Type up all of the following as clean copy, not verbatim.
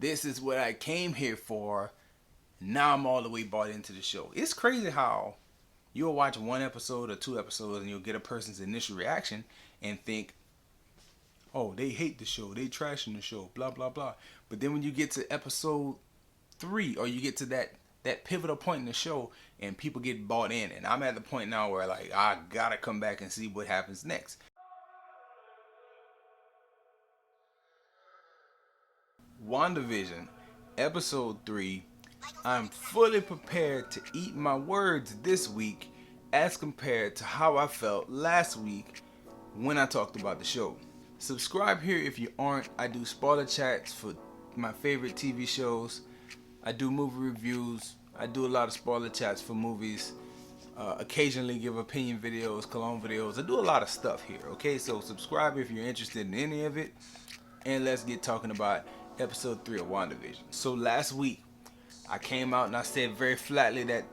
This is what I came here for. Now I'm all the way bought into the show. It's crazy how you'll watch one episode or two episodes and you'll get a person's initial reaction and think, oh, they hate the show, they trashing the show, blah blah blah. But then when you get to episode 3, or you get to that pivotal point in the show, and people get bought in, and I'm at the point now where like I gotta come back and see what happens next. Wandavision, episode 3. I'm fully prepared to eat my words this week as compared to how I felt last week when I talked about the show. Subscribe here if you aren't. I do spoiler chats for my favorite TV shows. I do movie reviews. I do a lot of spoiler chats for movies. Occasionally give opinion videos, cologne videos. I do a lot of stuff here, okay? So subscribe if you're interested in any of it. And let's get talking about episode 3 of WandaVision. So last week, I came out and I said very flatly that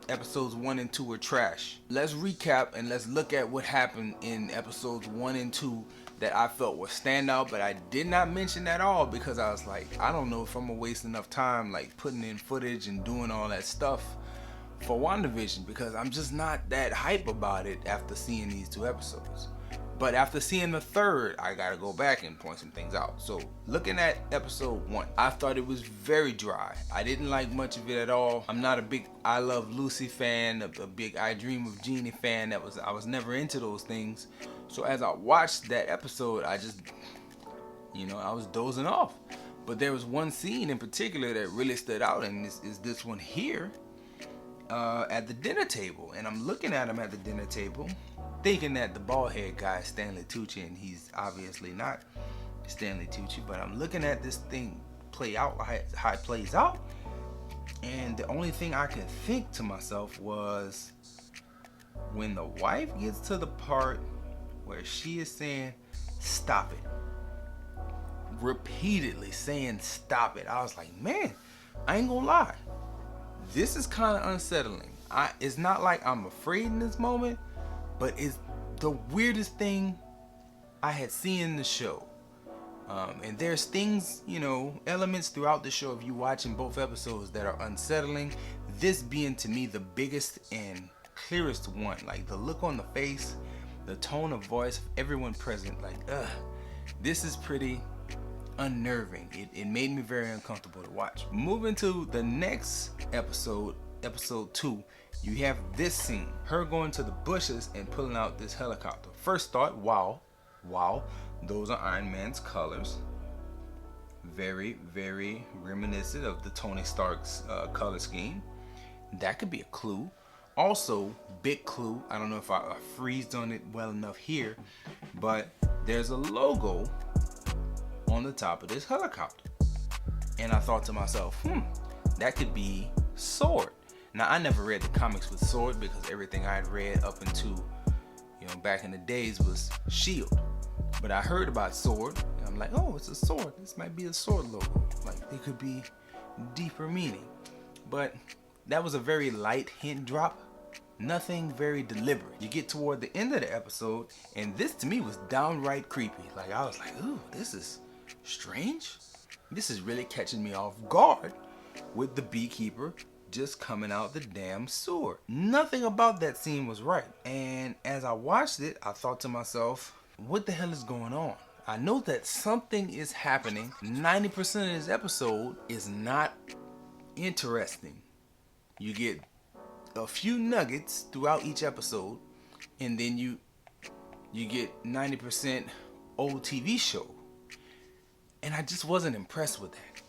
episodes 1 and 2 were trash. Let's recap and let's look at what happened in episodes 1 and 2 that I felt were standout, but I did not mention at all because I was like, I don't know if I'm gonna waste enough time like putting in footage and doing all that stuff for WandaVision, because I'm just not that hype about it after seeing these 2 episodes. But after seeing the third, I gotta go back and point some things out. So looking at episode 1, I thought it was very dry. I didn't like much of it at all. I'm not a big I Love Lucy fan, a big I Dream of Jeannie fan. I was never into those things. So as I watched that episode, I just, I was dozing off. But there was one scene in particular that really stood out, and is this one here at the dinner table. And I'm looking at him at the dinner table, thinking that the bald head guy is Stanley Tucci, and he's obviously not Stanley Tucci. But I'm looking at this thing play out, how it plays out, and the only thing I could think to myself was when the wife gets to the part where she is saying, stop it. Repeatedly saying, stop it. I was like, man, I ain't gonna lie. This is kind of unsettling. It's not like I'm afraid in this moment, but it's the weirdest thing I had seen in the show. And there's things, elements throughout the show, if you watching both episodes, that are unsettling. This being to me the biggest and clearest one. Like the look on the face, the tone of voice of everyone present, like, this is pretty unnerving. It made me very uncomfortable to watch. Moving to the next episode, episode 2, you have this scene, her going to the bushes and pulling out this helicopter. First thought, wow, those are Iron Man's colors. Very, very reminiscent of the Tony Stark's color scheme. That could be a clue. Also, big clue, I don't know if I freezed on it well enough here, but there's a logo on the top of this helicopter. And I thought to myself, that could be Sword. Now, I never read the comics with Sword because everything I had read up into, back in the days was S.H.I.E.L.D. But I heard about Sword, and I'm like, oh, it's a sword. This might be a Sword logo. Like, there could be deeper meaning. But that was a very light hint drop. Nothing very deliberate. You get toward the end of the episode, and this to me was downright creepy. Like, I was like, ooh, this is strange. This is really catching me off guard with the beekeeper just coming out the damn sewer. Nothing about that scene was right. And as I watched it, I thought to myself, what the hell is going on? I know that something is happening. 90% of this episode is not interesting. You get a few nuggets throughout each episode, and then you get 90% old TV show. And I just wasn't impressed with that.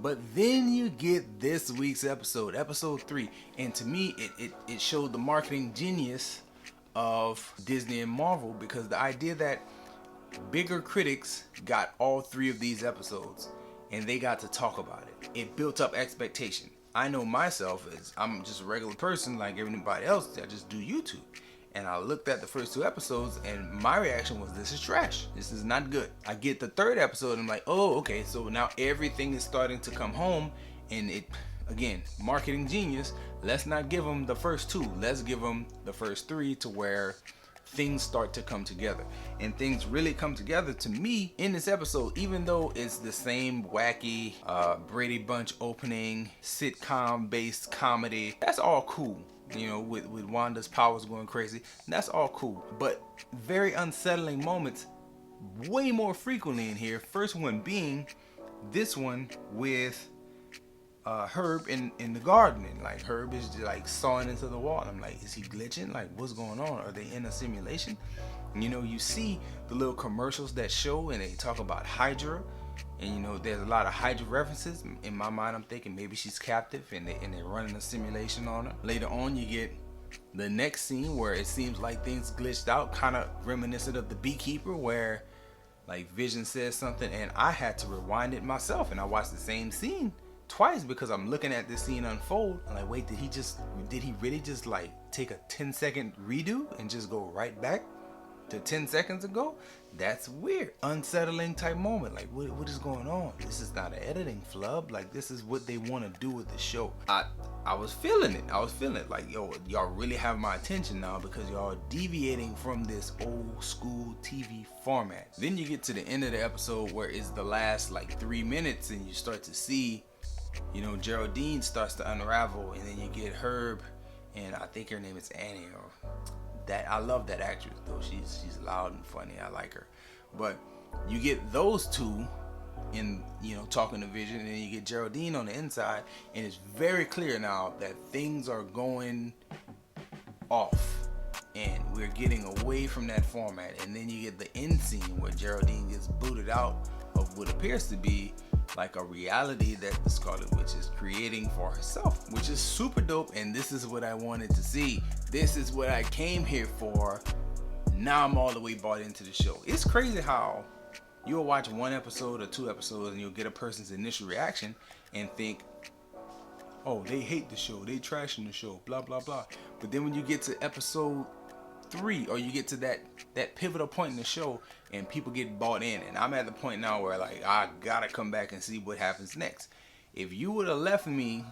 But then you get this week's episode, episode 3, and to me it showed the marketing genius of Disney and Marvel, because the idea that bigger critics got all 3 of these episodes and they got to talk about it built up expectation. I know myself, as I'm just a regular person like everybody else. I just do YouTube, and I looked at the first 2 episodes, and my reaction was, this is trash. This is not good. I get the 3rd episode, and I'm like, oh, okay, so now everything is starting to come home, and it, again, marketing genius. Let's not give them the first 2. Let's give them the first 3 to where things start to come together. And things really come together to me in this episode, even though it's the same wacky Brady Bunch opening, sitcom based comedy. That's all cool. You know, with Wanda's powers going crazy, that's all cool. But very unsettling moments way more frequently in here. First one being this one with Herb in the garden, and like Herb is just like sawing into the wall. I'm like, is he glitching? Like, what's going on? Are they in a simulation? And, you know, you see the little commercials that show, and they talk about Hydra, and you know, there's a lot of Hydra references. In my mind, I'm thinking maybe she's captive, and they're running a simulation on her. Later on, you get the next scene where it seems like things glitched out, kind of reminiscent of the Beekeeper, where like Vision says something, and I had to rewind it myself, and I watched the same scene twice because I'm looking at this scene unfold. I'm like, wait, did he really just like take a 10-second redo and just go right back to 10 seconds ago? That's weird. Unsettling type moment. Like, what is going on? This is not an editing flub. Like, this is what they want to do with the show. I was feeling it. I was feeling it. Like, yo, y'all really have my attention now because y'all are deviating from this old school TV format. Then you get to the end of the episode where it's the last like 3 minutes, and you start to see, you know, Geraldine starts to unravel, and then you get Herb, and I think her name is Annie, or that. I love that actress though. She's loud and funny. I like her. But you get those two in, you know, talking to Vision, and then you get Geraldine on the inside, and it's very clear now that things are going off, and we're getting away from that format. And then you get the end scene where Geraldine gets booted out of what appears to be like a reality that the Scarlet Witch is creating for herself, which is super dope. And this is what I wanted to see. This is what I came here for. Now I'm all the way bought into the show. It's crazy how you'll watch one episode or 2 episodes, and you'll get a person's initial reaction and think, oh, they hate the show, they trashing the show, blah blah blah. But then when you get to episode 3, or you get to that pivotal point in the show, and people get bought in, and I'm at the point now where like I gotta come back and see what happens next. If you would have left me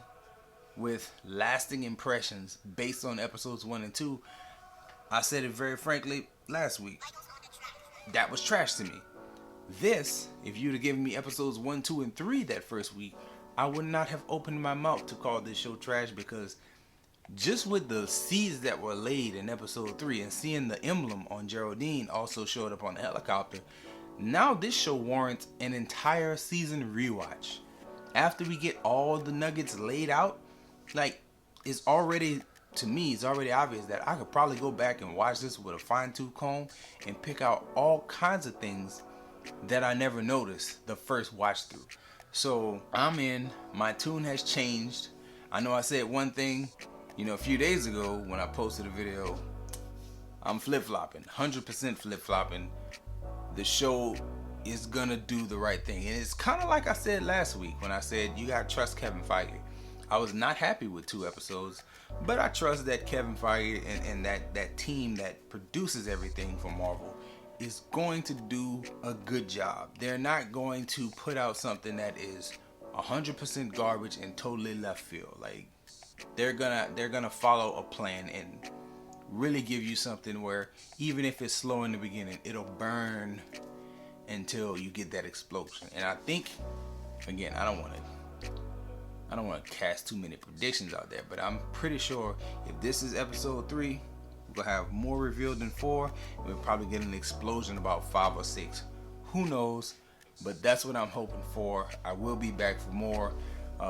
with lasting impressions based on episodes 1 and 2, I said it very frankly last week, that was trash to me. This, if you'd have given me episodes 1, 2, and 3 that first week, I would not have opened my mouth to call this show trash, because just with the seeds that were laid in episode 3, and seeing the emblem on Geraldine also showed up on the helicopter, now this show warrants an entire season rewatch. After we get all the nuggets laid out, like, it's already, to me, it's already obvious that I could probably go back and watch this with a fine-tooth comb and pick out all kinds of things that I never noticed the first watch through. So I'm in. My tune has changed. I know I said one thing, you know, a few days ago when I posted a video. I'm flip-flopping, 100% flip-flopping. The show is gonna do the right thing, and it's kind of like I said last week when I said you gotta trust Kevin Feige. I was not happy with 2 episodes, but I trust that Kevin Feige and that team that produces everything for Marvel is going to do a good job. They're not going to put out something that is 100% garbage and totally left field. Like, they're gonna follow a plan and really give you something where even if it's slow in the beginning, it'll burn until you get that explosion. And I think, again, I don't want to cast too many predictions out there, but I'm pretty sure if this is episode 3, we'll have more revealed than 4, and we'll probably get an explosion about 5 or 6. Who knows? But that's what I'm hoping for. I will be back for more.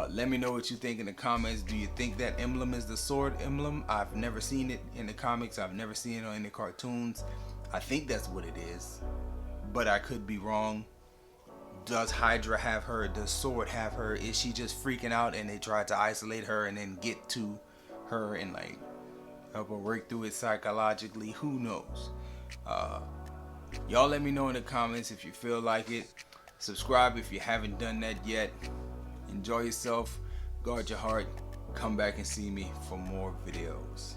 Let me know what you think in the comments. Do you think that emblem is the sword emblem? I've never seen it in the comics. I've never seen it on any cartoons. I think that's what it is, but I could be wrong. Does Hydra have her? Does Sword have her? Is she just freaking out and they try to isolate her and then get to her and like help her work through it psychologically? Who knows? Y'all let me know in the comments if you feel like it. Subscribe if you haven't done that yet. Enjoy yourself. Guard your heart. Come back and see me for more videos.